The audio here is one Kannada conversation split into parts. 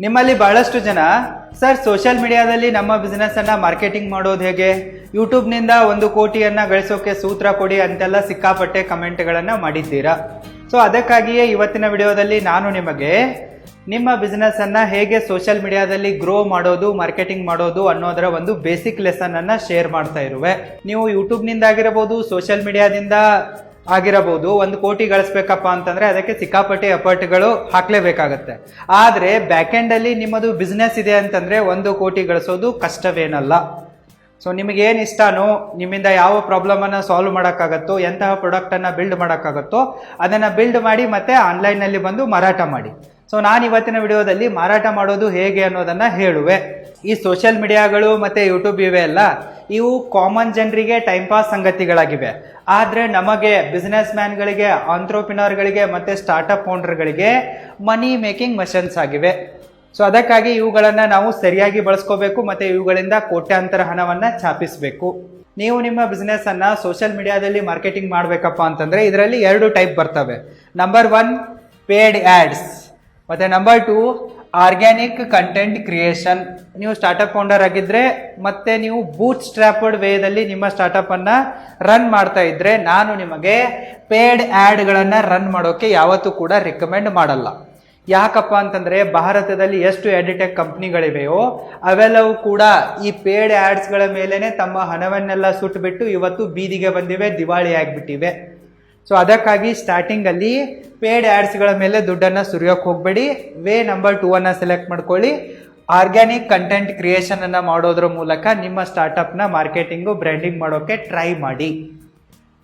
ನಿಮ್ಮಲ್ಲಿ ಬಹಳಷ್ಟು ಜನ ಸರ್ ಸೋಷಿಯಲ್ ಮೀಡಿಯಾದಲ್ಲಿ ನಮ್ಮ ಬಿಸ್ನೆಸ್ ಅನ್ನ ಮಾರ್ಕೆಟಿಂಗ್ ಮಾಡೋದು ಹೇಗೆ, ಯೂಟ್ಯೂಬ್ ನಿಂದ 1 ಕೋಟಿಯನ್ನ ಗಳಿಸೋಕೆ ಸೂತ್ರ ಕೊಡಿ ಅಂತೆಲ್ಲ ಸಿಕ್ಕಾಪಟ್ಟೆ ಕಮೆಂಟ್ಗಳನ್ನ ಮಾಡಿದ್ದೀರಾ. ಸೊ ಅದಕ್ಕಾಗಿಯೇ ಇವತ್ತಿನ ವಿಡಿಯೋದಲ್ಲಿ ನಾನು ನಿಮಗೆ ನಿಮ್ಮ ಬಿಸ್ನೆಸ್ ಅನ್ನ ಹೇಗೆ ಸೋಷಿಯಲ್ ಮೀಡಿಯಾದಲ್ಲಿ ಗ್ರೋ ಮಾಡೋದು, ಮಾರ್ಕೆಟಿಂಗ್ ಮಾಡೋದು ಅನ್ನೋದರ ಒಂದು ಬೇಸಿಕ್ ಲೆಸನ್ ಅನ್ನ ಶೇರ್ ಮಾಡ್ತಾ ಇರುವೆ. ನೀವು ಯೂಟ್ಯೂಬ್ ನಿಂದ ಆಗಿರಬಹುದು, ಸೋಷಿಯಲ್ ಮೀಡಿಯಾದಿಂದ ಆಗಿರಬಹುದು, 1 ಕೋಟಿ ಗಳಿಸ್ಬೇಕಪ್ಪ ಅಂತಂದ್ರೆ ಅದಕ್ಕೆ ಸಿಕ್ಕಾಪಟ್ಟೆ ಎಫರ್ಟ್ಗಳು ಹಾಕ್ಲೇಬೇಕಾಗತ್ತೆ. ಆದ್ರೆ ಬ್ಯಾಕ್ ಎಂಡ್ ಅಲ್ಲಿ ನಿಮ್ಮದು ಬಿಸ್ನೆಸ್ ಇದೆ ಅಂತಂದ್ರೆ 1 ಕೋಟಿ ಗಳಿಸೋದು ಕಷ್ಟವೇನಲ್ಲ. ಸೊ ನಿಮಗೆ ಏನ್ ಇಷ್ಟನೋ, ನಿಮ್ಮಿಂದ ಯಾವ ಪ್ರಾಬ್ಲಮ್ ಅನ್ನ ಸಾಲ್ವ್ ಮಾಡೋಕ್ಕಾಗತ್ತೋ, ಎಂತಹ ಪ್ರಾಡಕ್ಟ್ ಅನ್ನ ಬಿಲ್ಡ್ ಮಾಡೋಕ್ಕಾಗತ್ತೋ ಅದನ್ನ ಬಿಲ್ಡ್ ಮಾಡಿ ಮತ್ತೆ ಆನ್ಲೈನ್ ನಲ್ಲಿ ಬಂದು ಮಾರಾಟ ಮಾಡಿ. ಸೊ ನಾನು ಇವತ್ತಿನ ವಿಡಿಯೋದಲ್ಲಿ ಮಾರಾಟ ಮಾಡೋದು ಹೇಗೆ ಅನ್ನೋದನ್ನ ಹೇಳುವೆ. ಈ ಸೋಷಿಯಲ್ ಮೀಡಿಯಾಗಳು ಮತ್ತೆ ಯೂಟ್ಯೂಬ್ ಇವೆ ಅಲ್ಲ, ಇವು ಕಾಮನ್ ಜನರಿಗೆ ಟೈಮ್ ಪಾಸ್ ಸಂಗತಿಗಳಾಗಿವೆ. ಆದ್ರೆ ನಮಗೆ ಬಿಸ್ನೆಸ್ ಮ್ಯಾನ್ಗಳಿಗೆ, ಆಂಟ್ರಪ್ರಿನರ್ಗಳಿಗೆ ಮತ್ತೆ ಸ್ಟಾರ್ಟ್ಅಪ್ ಓನರ್ಗಳಿಗೆ ಮನಿ ಮೇಕಿಂಗ್ ಮಷನ್ಸ್ ಆಗಿವೆ. ಸೊ ಅದಕ್ಕಾಗಿ ಇವುಗಳನ್ನ ನಾವು ಸರಿಯಾಗಿ ಬಳಸ್ಕೋಬೇಕು ಮತ್ತೆ ಇವುಗಳಿಂದ ಕೋಟ್ಯಾಂತರ ಹಣವನ್ನ ಛಾಪಿಸಬೇಕು. ನೀವು ನಿಮ್ಮ ಬಿಸ್ನೆಸ್ ಅನ್ನ ಸೋಷಿಯಲ್ ಮೀಡಿಯಾದಲ್ಲಿ ಮಾರ್ಕೆಟಿಂಗ್ ಮಾಡ್ಬೇಕಪ್ಪ ಅಂತಂದ್ರೆ ಇದರಲ್ಲಿ 2 ಟೈಪ್ ಬರ್ತವೆ. ನಂಬರ್ 1 ಪೇಡ್ ಆಡ್ಸ್ ಮತ್ತೆ ನಂಬರ್ 2 ಆರ್ಗ್ಯಾನಿಕ್ ಕಂಟೆಂಟ್ ಕ್ರಿಯೇಷನ್. ನೀವು ಸ್ಟಾರ್ಟ್ಅಪ್ ಫೌಂಡರ್ ಆಗಿದ್ರೆ ಮತ್ತೆ ನೀವು ಬೂಟ್ ಸ್ಟ್ರಾಪಡ್ ವೇದಲ್ಲಿ ನಿಮ್ಮ ಸ್ಟಾರ್ಟ್ಅಪ್ ಅನ್ನ ರನ್ ಮಾಡ್ತಾ ಇದ್ರೆ ನಾನು ನಿಮಗೆ ಪೇಡ್ ಆಡ್ ಗಳನ್ನ ರನ್ ಮಾಡೋಕೆ ಯಾವತ್ತೂ ಕೂಡ ರಿಕಮೆಂಡ್ ಮಾಡಲ್ಲ. ಯಾಕಪ್ಪ ಅಂತಂದ್ರೆ ಭಾರತದಲ್ಲಿ ಎಷ್ಟು ಎಡಿಟೆಕ್ ಕಂಪ್ನಿಗಳಿವೆಯೋ ಅವೆಲ್ಲವೂ ಕೂಡ ಈ ಪೇಡ್ ಆಡ್ಸ್ ಗಳ ಮೇಲೆನೆ ತಮ್ಮ ಹಣವನ್ನೆಲ್ಲ ಸುಟ್ಟುಬಿಟ್ಟು ಇವತ್ತು ಬೀದಿಗೆ ಬಂದಿವೆ, ದಿವಾಳಿ ಆಗ್ಬಿಟ್ಟಿವೆ. ಸೊ ಅದಕ್ಕಾಗಿ ಸ್ಟಾರ್ಟಿಂಗ್ ಅಲ್ಲಿ ಪೇಡ್ ಆಡ್ಸ್ ಗಳ ಮೇಲೆ ದುಡ್ಡನ್ನ ಸುರಿಯೋಕೆ ಹೋಗ್ಬೇಡಿ. ವೇ ನಂಬರ್ 2 ಅನ್ನ ಸೆಲೆಕ್ಟ್ ಮಾಡ್ಕೊಳ್ಳಿ. ಆರ್ಗ್ಯಾನಿಕ್ ಕಂಟೆಂಟ್ ಕ್ರಿಯೇಷನ್ ಅನ್ನ ಮಾಡೋದ್ರ ಮೂಲಕ ನಿಮ್ಮ ಸ್ಟಾರ್ಟ್ಅಪ್ ನ ಮಾರ್ಕೆಟಿಂಗು, ಬ್ರ್ಯಾಂಡಿಂಗ್ ಮಾಡೋಕೆ ಟ್ರೈ ಮಾಡಿ.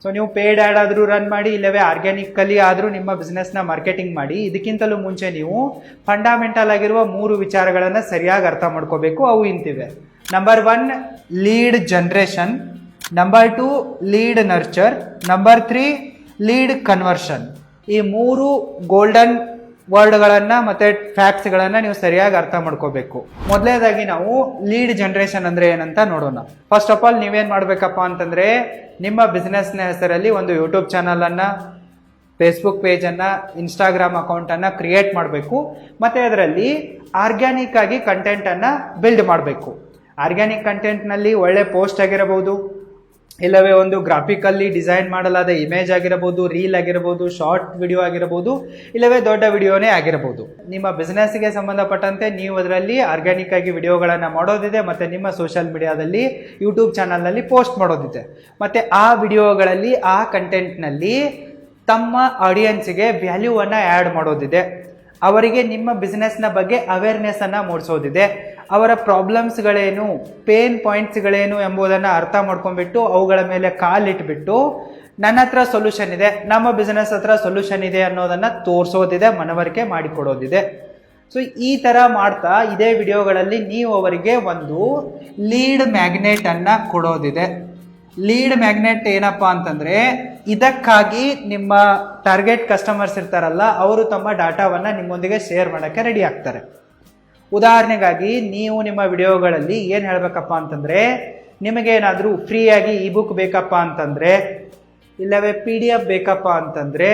ಸೊ ನೀವು ಪೇಡ್ ಆಡ್ ಆದ್ರೂ ರನ್ ಮಾಡಿ, ಇಲ್ಲವೇ ಆರ್ಗ್ಯಾನಿಕ್ ಅಲ್ಲಿ ಆದ್ರೂ ನಿಮ್ಮ ಬಿಸ್ನೆಸ್ ನ ಮಾರ್ಕೆಟಿಂಗ್ ಮಾಡಿ. ಇದಕ್ಕಿಂತಲೂ ಮುಂಚೆ ನೀವು ಫಂಡಮೆಂಟಲ್ ಆಗಿರುವ 3 ವಿಚಾರಗಳನ್ನ ಸರಿಯಾಗಿ ಅರ್ಥ ಮಾಡ್ಕೋಬೇಕು. ಅವು ಇಂತಿವೆ. Number 1 lead generation, number 2 lead nurture, number 3 lead conversion. ಈ 3 ಗೋಲ್ಡನ್ ವರ್ಡ್ಗಳನ್ನ ಮತ್ತೆ ಫ್ಯಾಕ್ಟ್ಸ್ ಗಳನ್ನ ನೀವು ಸರಿಯಾಗಿ ಅರ್ಥ ಮಾಡ್ಕೋಬೇಕು. ಮೊದಲನೇದಾಗಿ ನಾವು ಲೀಡ್ ಜನರೇಷನ್ ಅಂದ್ರೆ ಏನಂತ ನೋಡೋಣ. ಫಸ್ಟ್ ಆಫ್ ಆಲ್ ನೀವೇನ್ ಮಾಡ್ಬೇಕಪ್ಪ ಅಂತಂದ್ರೆ ನಿಮ್ಮ ಬಿಸ್ನೆಸ್ ನ ಹೆಸರಲ್ಲಿ ಒಂದು ಯೂಟ್ಯೂಬ್ ಚಾನಲ್ ಅನ್ನ, ಫೇಸ್ಬುಕ್ ಪೇಜ್ ಅನ್ನ, ಇನ್ಸ್ಟಾಗ್ರಾಮ್ ಅಕೌಂಟ್ ಅನ್ನ ಕ್ರಿಯೇಟ್ ಮಾಡಬೇಕು. ಮತ್ತೆ ಅದರಲ್ಲಿ ಆರ್ಗ್ಯಾನಿಕ್ ಆಗಿ ಕಂಟೆಂಟ್ ಅನ್ನ ಬಿಲ್ಡ್ ಮಾಡಬೇಕು. ಆರ್ಗ್ಯಾನಿಕ್ ಕಂಟೆಂಟ್ ನಲ್ಲಿ ಒಳ್ಳೆ ಪೋಸ್ಟ್ ಆಗಿರಬಹುದು, ಇಲ್ಲವೇ ಒಂದು ಗ್ರಾಫಿಕಲ್ಲಿ ಡಿಸೈನ್ ಮಾಡಲಾದ ಇಮೇಜ್ ಆಗಿರಬಹುದು, ರೀಲ್ ಆಗಿರಬಹುದು, ಶಾರ್ಟ್ ವಿಡಿಯೋ ಆಗಿರಬಹುದು, ಇಲ್ಲವೇ ದೊಡ್ಡ ವಿಡಿಯೋನೇ ಆಗಿರಬಹುದು. ನಿಮ್ಮ ಬಿಸ್ನೆಸ್ಗೆ ಸಂಬಂಧಪಟ್ಟಂತೆ ನೀವು ಅದರಲ್ಲಿ ಆರ್ಗ್ಯಾನಿಕ್ ಆಗಿ ವಿಡಿಯೋಗಳನ್ನ ಮಾಡೋದಿದೆ ಮತ್ತೆ ನಿಮ್ಮ ಸೋಷಿಯಲ್ ಮೀಡಿಯಾದಲ್ಲಿ, ಯೂಟ್ಯೂಬ್ ಚಾನಲ್ನಲ್ಲಿ ಪೋಸ್ಟ್ ಮಾಡೋದಿದೆ. ಮತ್ತೆ ಆ ವಿಡಿಯೋಗಳಲ್ಲಿ, ಆ ಕಂಟೆಂಟ್ನಲ್ಲಿ ತಮ್ಮ ಆಡಿಯನ್ಸ್ಗೆ ವ್ಯಾಲ್ಯೂವನ್ನು ಆ್ಯಡ್ ಮಾಡೋದಿದೆ. ಅವರಿಗೆ ನಿಮ್ಮ ಬಿಸ್ನೆಸ್ನ ಬಗ್ಗೆ ಅವೇರ್ನೆಸ್ ಅನ್ನ ಮೂಡಿಸೋದಿದೆ. ಅವರ ಪ್ರಾಬ್ಲಮ್ಸ್ಗಳೇನು, ಪೇನ್ ಪಾಯಿಂಟ್ಸ್ಗಳೇನು ಎಂಬುದನ್ನು ಅರ್ಥ ಮಾಡ್ಕೊಂಡ್ಬಿಟ್ಟು ಅವುಗಳ ಮೇಲೆ ಕಾಲಿಟ್ಬಿಟ್ಟು ನನ್ನ ಹತ್ರ ಸೊಲ್ಯೂಷನ್ ಇದೆ, ನಮ್ಮ ಬಿಸ್ನೆಸ್ ಹತ್ರ ಸೊಲ್ಯೂಷನ್ ಇದೆ ಅನ್ನೋದನ್ನ ತೋರಿಸೋದಿದೆ, ಮನವರಿಕೆ ಮಾಡಿಕೊಡೋದಿದೆ. ಸೊ ಈ ತರ ಮಾಡ್ತಾ ಇದೇ ವಿಡಿಯೋಗಳಲ್ಲಿ ನೀವು ಅವರಿಗೆ ಒಂದು ಲೀಡ್ ಮ್ಯಾಗ್ನೆಟ್ ಅನ್ನ ಕೊಡೋದಿದೆ. ಲೀಡ್ ಮ್ಯಾಗ್ನೆಟ್ ಏನಪ್ಪಾ ಅಂತಂದ್ರೆ ಇದಕ್ಕಾಗಿ ನಿಮ್ಮ ಟಾರ್ಗೆಟ್ ಕಸ್ಟಮರ್ಸ್ ಇರ್ತಾರಲ್ಲ, ಅವರು ತಮ್ಮ ಡಾಟಾವನ್ನ ನಿಮ್ಮೊಂದಿಗೆ ಶೇರ್ ಮಾಡೋಕ್ಕೆ ರೆಡಿ ಆಗ್ತಾರೆ. ಉದಾಹರಣೆಗಾಗಿ ನೀವು ನಿಮ್ಮ ವಿಡಿಯೋಗಳಲ್ಲಿ ಏನು ಹೇಳಬೇಕಪ್ಪ ಅಂತಂದ್ರೆ, ನಿಮಗೇನಾದರೂ ಫ್ರೀಯಾಗಿ ಇ ಬುಕ್ ಬೇಕಪ್ಪ ಅಂತಂದ್ರೆ, ಇಲ್ಲವೇ PDF ಬೇಕಪ್ಪ ಅಂತಂದ್ರೆ,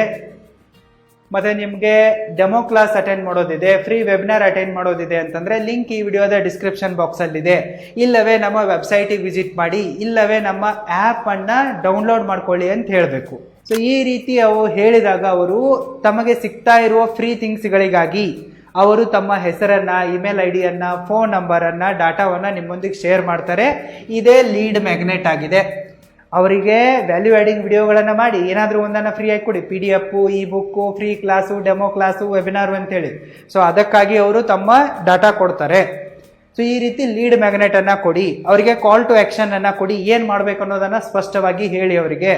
ಮತ್ತೆ ನಿಮಗೆ ಡೆಮೋ ಕ್ಲಾಸ್ ಅಟೆಂಡ್ ಮಾಡೋದಿದೆ, ಫ್ರೀ ವೆಬಿನಾರ್ ಅಟೆಂಡ್ ಮಾಡೋದಿದೆ ಅಂತಂದ್ರೆ ಲಿಂಕ್ ಈ ವಿಡಿಯೋದ ಡಿಸ್ಕ್ರಿಪ್ಷನ್ ಬಾಕ್ಸ್ ಅಲ್ಲಿದೆ. ಇಲ್ಲವೇ ನಮ್ಮ ವೆಬ್ಸೈಟಿಗೆ ವಿಸಿಟ್ ಮಾಡಿ, ಇಲ್ಲವೇ ನಮ್ಮ ಆ್ಯಪ್ ಅನ್ನ ಡೌನ್ಲೋಡ್ ಮಾಡ್ಕೊಳ್ಳಿ ಅಂತ ಹೇಳಬೇಕು. ಸೊ ಈ ರೀತಿ ಅವು ಹೇಳಿದಾಗ ಅವರು ತಮಗೆ ಸಿಗ್ತಾ ಇರುವ ಫ್ರೀ ಥಿಂಗ್ಸ್ಗಳಿಗಾಗಿ ಅವರು ತಮ್ಮ ಹೆಸರನ್ನ, ಇಮೇಲ್ ID-ಯನ್ನ, ಫೋನ್ ನಂಬರನ್ನ, ಡಾಟಾವನ್ನ ನಿಮ್ಮೊಂದಿಗೆ ಶೇರ್ ಮಾಡ್ತಾರೆ. ಇದೇ ಲೀಡ್ ಮ್ಯಾಗ್ನೆಟ್ ಆಗಿದೆ. ಅವರಿಗೆ ವ್ಯಾಲ್ಯೂ ಆ್ಯಡಿಂಗ್ ವಿಡಿಯೋಗಳನ್ನು ಮಾಡಿ ಏನಾದರೂ ಒಂದನ್ನು ಫ್ರೀ ಆಗಿ ಕೊಡಿ, PDF, ebook, free class, demo class, webinar ಅಂತೇಳಿ. ಸೊ ಅದಕ್ಕಾಗಿ ಅವರು ತಮ್ಮ ಡಾಟಾ ಕೊಡ್ತಾರೆ. ಸೊ ಈ ರೀತಿ ಲೀಡ್ ಮ್ಯಾಗ್ನೆಟ್ ಅನ್ನ ಕೊಡಿ. ಅವರಿಗೆ ಕಾಲ್ ಟು ಆಕ್ಷನ್ ಅನ್ನ ಕೊಡಿ. ಏನು ಮಾಡಬೇಕು ಅನ್ನೋದನ್ನ ಸ್ಪಷ್ಟವಾಗಿ ಹೇಳಿ. ಅವರಿಗೆ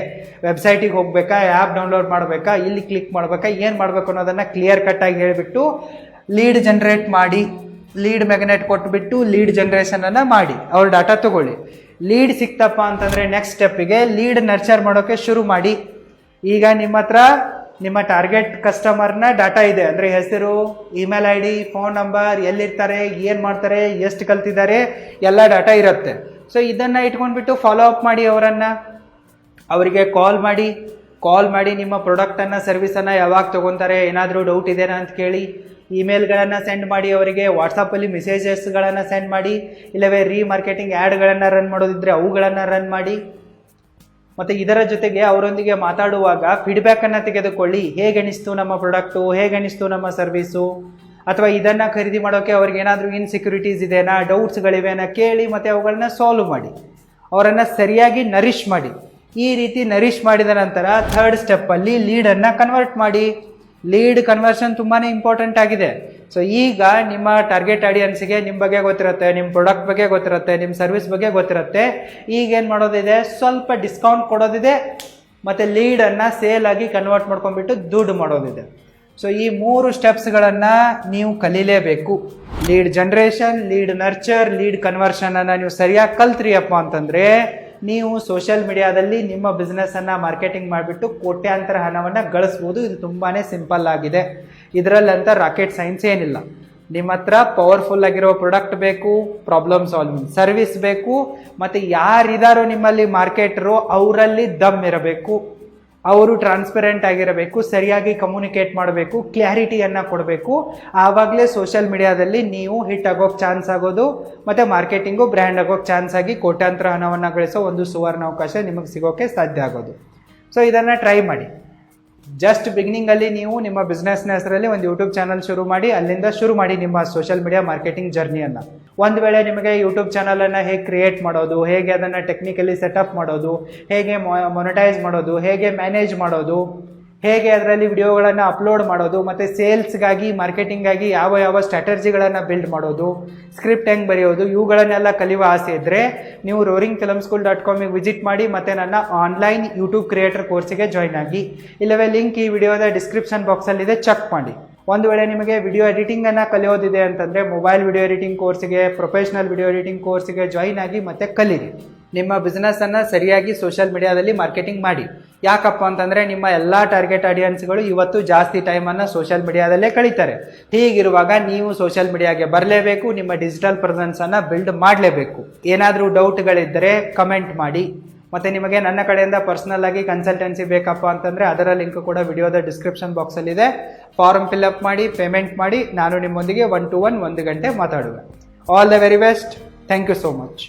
ವೆಬ್ಸೈಟಿಗೆ ಹೋಗ್ಬೇಕಾ, ಆ್ಯಪ್ ಡೌನ್ಲೋಡ್ ಮಾಡಬೇಕಾ, ಇಲ್ಲಿ ಕ್ಲಿಕ್ ಮಾಡಬೇಕಾ, ಏನು ಮಾಡಬೇಕು ಅನ್ನೋದನ್ನ ಕ್ಲಿಯರ್ ಕಟ್ ಆಗಿ ಹೇಳಿಬಿಟ್ಟು ಲೀಡ್ ಜನರೇಟ್ ಮಾಡಿ, ಲೀಡ್ ಮ್ಯಾಗ್ನೆಟ್ ಕೊಟ್ಬಿಟ್ಟು ಲೀಡ್ ಜನರೇಷನ್ ಅನ್ನ ಮಾಡಿ, ಅವ್ರ ಡಾಟಾ ತಗೊಳ್ಳಿ. ಲೀಡ್ ಸಿಕ್ತಪ್ಪ ಅಂತಂದ್ರೆ ನೆಕ್ಸ್ಟ್ ಸ್ಟೆಪ್ಗೆ ಲೀಡ್ ನರ್ಚರ್ ಮಾಡೋಕೆ ಶುರು ಮಾಡಿ. ಈಗ ನಿಮ್ಮ ಹತ್ರ ನಿಮ್ಮ ಟಾರ್ಗೆಟ್ ಕಸ್ಟಮರ್ನ ಡಾಟಾ ಇದೆ, ಅಂದ್ರೆ ಹೆಸರು, ಇಮೇಲ್ ID, ಫೋನ್ ನಂಬರ್, ಎಲ್ಲಿರ್ತಾರೆ, ಏನು ಮಾಡ್ತಾರೆ, ಎಷ್ಟು ಕಲ್ತಿದ್ದಾರೆ, ಎಲ್ಲ ಡಾಟಾ ಇರುತ್ತೆ. ಸೊ ಇದನ್ನ ಇಟ್ಕೊಂಡ್ಬಿಟ್ಟು ಫಾಲೋ ಅಪ್ ಮಾಡಿ. ಅವರಿಗೆ ಕಾಲ್ ಮಾಡಿ ನಿಮ್ಮ ಪ್ರಾಡಕ್ಟನ್ನು, ಸರ್ವಿಸನ್ನು ಯಾವಾಗ ತೊಗೊತಾರೆ, ಏನಾದರೂ ಡೌಟ್ ಇದೆನಾ ಅಂತ ಕೇಳಿ. ಇಮೇಲ್ಗಳನ್ನು ಸೆಂಡ್ ಮಾಡಿ, ಅವರಿಗೆ ವಾಟ್ಸಪ್ಪಲ್ಲಿ ಮೆಸೇಜಸ್ಗಳನ್ನು ಸೆಂಡ್ ಮಾಡಿ, ಇಲ್ಲವೇ ರೀಮಾರ್ಕೆಟಿಂಗ್ ಆ್ಯಡ್ಗಳನ್ನು ರನ್ ಮಾಡೋದಿದ್ರೆ ಅವುಗಳನ್ನು ರನ್ ಮಾಡಿ. ಮತ್ತು ಇದರ ಜೊತೆಗೆ ಅವರೊಂದಿಗೆ ಮಾತಾಡುವಾಗ ಫೀಡ್ಬ್ಯಾಕನ್ನು ತೆಗೆದುಕೊಳ್ಳಿ. ಹೇಗೆ ಅನಿಸ್ತು ನಮ್ಮ ಪ್ರಾಡಕ್ಟು, ಹೇಗೆ ಅನಿಸ್ತು ನಮ್ಮ ಸರ್ವಿಸು, ಅಥವಾ ಇದನ್ನು ಖರೀದಿ ಮಾಡೋಕ್ಕೆ ಅವ್ರಿಗೆ ಏನಾದರೂ ಇನ್ಸೆಕ್ಯೂರಿಟೀಸ್ ಇದೆನಾ, ಡೌಟ್ಸ್ಗಳಿವೆನಾ ಕೇಳಿ ಮತ್ತು ಅವುಗಳನ್ನ ಸಾಲ್ವ್ ಮಾಡಿ. ಅವರನ್ನು ಸರಿಯಾಗಿ ನರಿಶ್ ಮಾಡಿ. ಈ ರೀತಿ ನರಿಶ್ ಮಾಡಿದ ನಂತರ ಥರ್ಡ್ ಸ್ಟೆಪ್ಪಲ್ಲಿ ಲೀಡನ್ನು ಕನ್ವರ್ಟ್ ಮಾಡಿ. ಲೀಡ್ ಕನ್ವರ್ಷನ್ ತುಂಬಾ ಇಂಪಾರ್ಟೆಂಟ್ ಆಗಿದೆ. ಸೊ ಈಗ ನಿಮ್ಮ ಟಾರ್ಗೆಟ್ ಆಡಿಯನ್ಸ್ಗೆ ನಿಮ್ಮ ಬಗ್ಗೆ ಗೊತ್ತಿರುತ್ತೆ, ನಿಮ್ಮ ಪ್ರಾಡಕ್ಟ್ ಬಗ್ಗೆ ಗೊತ್ತಿರುತ್ತೆ, ನಿಮ್ಮ ಸರ್ವಿಸ್ ಬಗ್ಗೆ ಗೊತ್ತಿರುತ್ತೆ. ಈಗೇನು ಮಾಡೋದಿದೆ, ಸ್ವಲ್ಪ ಡಿಸ್ಕೌಂಟ್ ಕೊಡೋದಿದೆ ಮತ್ತು ಲೀಡನ್ನು ಸೇಲ್ ಆಗಿ ಕನ್ವರ್ಟ್ ಮಾಡ್ಕೊಂಡ್ಬಿಟ್ಟು ದುಡ್ಡು ಮಾಡೋದಿದೆ. ಸೊ ಈ 3 ಸ್ಟೆಪ್ಸ್ಗಳನ್ನು ನೀವು ಕಲೀಲೇಬೇಕು. Lead generation, lead nurture, lead ಕನ್ವರ್ಷನನ್ನು ನೀವು ಸರಿಯಾಗಿ ಕಲ್ತ್ರಿಯಪ್ಪ ಅಂತಂದರೆ ನೀವು ಸೋಷಿಯಲ್ ಮೀಡಿಯಾದಲ್ಲಿ ನಿಮ್ಮ ಬಿಸ್ನೆಸ್ಸನ್ನು ಮಾರ್ಕೆಟಿಂಗ್ ಮಾಡಿಬಿಟ್ಟು ಕೋಟ್ಯಾಂತರ ಹಣವನ್ನು ಗಳಿಸ್ಬೋದು. ಇದು ತುಂಬಾ ಸಿಂಪಲ್ ಆಗಿದೆ. ಇದರಲ್ಲಂತ ರಾಕೆಟ್ ಸೈನ್ಸ್ ಏನಿಲ್ಲ. ನಿಮ್ಮ ಹತ್ರ ಪವರ್ಫುಲ್ ಆಗಿರೋ ಪ್ರಾಡಕ್ಟ್ ಬೇಕು, ಪ್ರಾಬ್ಲಮ್ ಸಾಲ್ವಿಂಗ್ ಸರ್ವಿಸ್ ಬೇಕು, ಮತ್ತು ಯಾರಿದಾರೋ ನಿಮ್ಮಲ್ಲಿ ಮಾರ್ಕೆಟರು ಅವರಲ್ಲಿ ದಮ್ ಇರಬೇಕು. ಅವರು ಟ್ರಾನ್ಸ್ಪರೆಂಟ್ ಆಗಿರಬೇಕು, ಸರಿಯಾಗಿ ಕಮ್ಯುನಿಕೇಟ್ ಮಾಡಬೇಕು, ಕ್ಲಾರಿಟಿಯನ್ನು ಕೊಡಬೇಕು. ಆವಾಗಲೇ ಸೋಷಿಯಲ್ ಮೀಡಿಯಾದಲ್ಲಿ ನೀವು ಹಿಟ್ ಆಗೋಕ್ಕೆ ಚಾನ್ಸ್ ಆಗೋದು ಮತ್ತು ಮಾರ್ಕೆಟಿಂಗು ಬ್ರ್ಯಾಂಡ್ ಆಗೋಕ್ಕೆ ಚಾನ್ಸ್ ಆಗಿ ಕೋಟ್ಯಾಂತರ ಹಣವನ್ನು ಗಳಿಸೋ ಒಂದು ಸುವರ್ಣ ಅವಕಾಶ ನಿಮಗೆ ಸಿಗೋಕ್ಕೆ ಸಾಧ್ಯ ಆಗೋದು. ಸೊ ಇದನ್ನು ಟ್ರೈ ಮಾಡಿ. ಜಸ್ಟ್ ಬಿಗಿನಿಂಗಲ್ಲಿ ನೀವು ನಿಮ್ಮ ಬಿಸ್ನೆಸ್ನ ಹೆಸರಲ್ಲಿ ಒಂದು ಯೂಟ್ಯೂಬ್ ಚಾನಲ್ ಶುರು ಮಾಡಿ, ಅಲ್ಲಿಂದ ಶುರು ಮಾಡಿ ನಿಮ್ಮ ಸೋಷಿಯಲ್ ಮೀಡಿಯಾ ಮಾರ್ಕೆಟಿಂಗ್ ಜರ್ನಿಯನ್ನು. ಒಂದು ವೇಳೆ ನಿಮಗೆ ಯೂಟ್ಯೂಬ್ ಚಾನಲನ್ನು ಹೇಗೆ ಕ್ರಿಯೇಟ್ ಮಾಡೋದು, ಹೇಗೆ ಅದನ್ನು ಟೆಕ್ನಿಕಲಿ ಸೆಟಪ್ ಮಾಡೋದು, ಹೇಗೆ ಮೊನಿಟೈಸ್ ಮಾಡೋದು, ಹೇಗೆ ಮ್ಯಾನೇಜ್ ಮಾಡೋದು, ಹೇಗೆ ಅದರಲ್ಲಿ ವಿಡಿಯೋಗಳನ್ನು ಅಪ್ಲೋಡ್ ಮಾಡೋದು, ಮತ್ತು ಸೇಲ್ಸ್ಗಾಗಿ ಮಾರ್ಕೆಟಿಂಗಾಗಿ ಯಾವ ಯಾವ ಸ್ಟ್ರಾಟಜಿಗಳನ್ನು ಬಿಲ್ಡ್ ಮಾಡೋದು, ಸ್ಕ್ರಿಪ್ಟ್ ಹೆಂಗೆ ಬರೆಯೋದು, ಇವುಗಳನ್ನೆಲ್ಲ ಕಲಿಯುವ ಆಸೆ ಇದ್ದರೆ ನೀವು roaringfilmschool.comಗೆ ವಿಸಿಟ್ ಮಾಡಿ ಮತ್ತು ನನ್ನ ಆನ್ಲೈನ್ ಯೂಟ್ಯೂಬ್ ಕ್ರಿಯೇಟರ್ ಕೋರ್ಸಿಗೆ ಜಾಯ್ನ್ ಆಗಿ. ಇಲ್ಲವೇ ಲಿಂಕ್ ಈ ವಿಡಿಯೋದ ಡಿಸ್ಕ್ರಿಪ್ಷನ್ ಬಾಕ್ಸಲ್ಲಿದೆ, ಚೆಕ್ ಮಾಡಿ. ಒಂದು ವೇಳೆ ನಿಮಗೆ ವಿಡಿಯೋ ಎಡಿಟಿಂಗನ್ನು ಕಲಿಯೋದಿದೆ ಅಂತಂದರೆ ಮೊಬೈಲ್ ವಿಡಿಯೋ ಎಡಿಟಿಂಗ್ ಕೋರ್ಸಿಗೆ, ಪ್ರೊಫೆಷ್ನಲ್ ವಿಡಿಯೋ ಎಡಿಟಿಂಗ್ ಕೋರ್ಸಿಗೆ ಜಾಯ್ನ್ ಆಗಿ ಮತ್ತು ಕಲೀರಿ. ನಿಮ್ಮ ಬಿಸ್ನೆಸ್ಸನ್ನು ಸರಿಯಾಗಿ ಸೋಷಿಯಲ್ ಮೀಡಿಯಾದಲ್ಲಿ ಮಾರ್ಕೆಟಿಂಗ್ ಮಾಡಿ. ಯಾಕಪ್ಪ ಅಂತಂದರೆ ನಿಮ್ಮ ಎಲ್ಲ ಟಾರ್ಗೆಟ್ ಆಡಿಯನ್ಸ್ಗಳು ಇವತ್ತು ಜಾಸ್ತಿ ಟೈಮನ್ನು ಸೋಷಿಯಲ್ ಮೀಡಿಯಾದಲ್ಲೇ ಕಳೀತಾರೆ. ಹೀಗಿರುವಾಗ ನೀವು ಸೋಷಿಯಲ್ ಮೀಡಿಯಾಗೆ ಬರಲೇಬೇಕು, ನಿಮ್ಮ ಡಿಜಿಟಲ್ ಪ್ರೆಸೆನ್ಸನ್ನು ಬಿಲ್ಡ್ ಮಾಡಲೇಬೇಕು. ಏನಾದರೂ ಡೌಟ್ಗಳಿದ್ದರೆ ಕಮೆಂಟ್ ಮಾಡಿ. ಮತ್ತು ನಿಮಗೆ ನನ್ನ ಕಡೆಯಿಂದ ಪರ್ಸ್ನಲ್ ಆಗಿ ಕನ್ಸಲ್ಟೆನ್ಸಿ ಬೇಕಪ್ಪ ಅಂತಂದರೆ ಅದರ ಲಿಂಕ್ ಕೂಡ ವಿಡಿಯೋದ ಡಿಸ್ಕ್ರಿಪ್ಷನ್ ಬಾಕ್ಸಲ್ಲಿದೆ. ಫಾರ್ಮ್ ಫಿಲ್ಅಪ್ ಮಾಡಿ, ಪೇಮೆಂಟ್ ಮಾಡಿ, ನಾನು ನಿಮ್ಮೊಂದಿಗೆ 1 to 1 1 ಗಂಟೆ ಮಾತಾಡುವೆ. All the very best. Thank you so much.